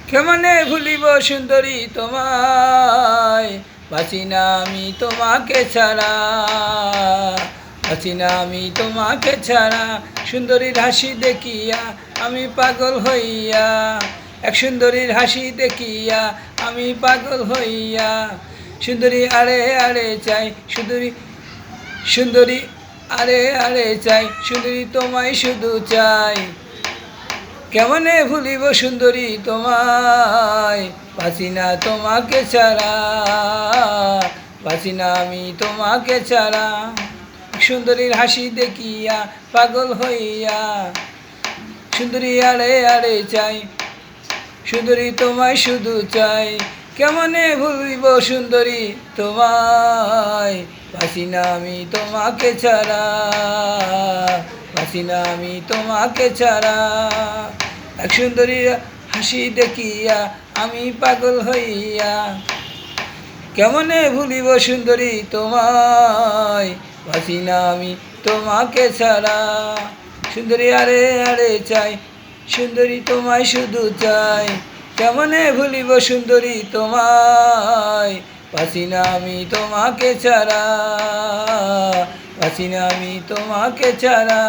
কেমনে ভুলিব সুন্দরী তোমায়, বাঁচি না আমি তোমাকে ছাড়া, বাঁচি না আমি তোমাকে ছাড়া। সুন্দরীর হাসি দেখিয়া আমি পাগল হইয়া, এক সুন্দরীর হাসি দেখিয়া আমি পাগল হইয়া। সুন্দরী আরে আরে চাই, সুন্দরী সুন্দরী আরে আরে চাই, সুন্দরী তোমায় শুধু চাই। কেমনে ভুলিব সুন্দরী তোমায়, বাঁচি না তোমাকে ছাড়া, বাঁচি না আমি তোমাকে ছাড়া। সুন্দরীর হাসি দেখিয়া পাগল হইয়া, সুন্দরী আরে আরে চাই, সুন্দরী তোমায় শুধু চাই। কেমনে ভুলিব সুন্দরী তোমায়, বাঁচি না আমি তোমাকে ছাড়া, বাঁচি না আমি তোমাকে ছাড়া। এক সুন্দরীর হাসি দেখিয়া আমি পাগল হইয়া, কেমনে ভুলিব সুন্দরী তোমায়, বাঁচি না আমি তোমাকে ছাড়া। সুন্দরী আরে আরে চাই, সুন্দরী তোমায় শুধু চাই। কেমনে ভুলিব সুন্দরী তোমায়, বাঁচি না আমি তোমাকে ছাড়া, বাঁচি না আমি তোমাকে ছাড়া।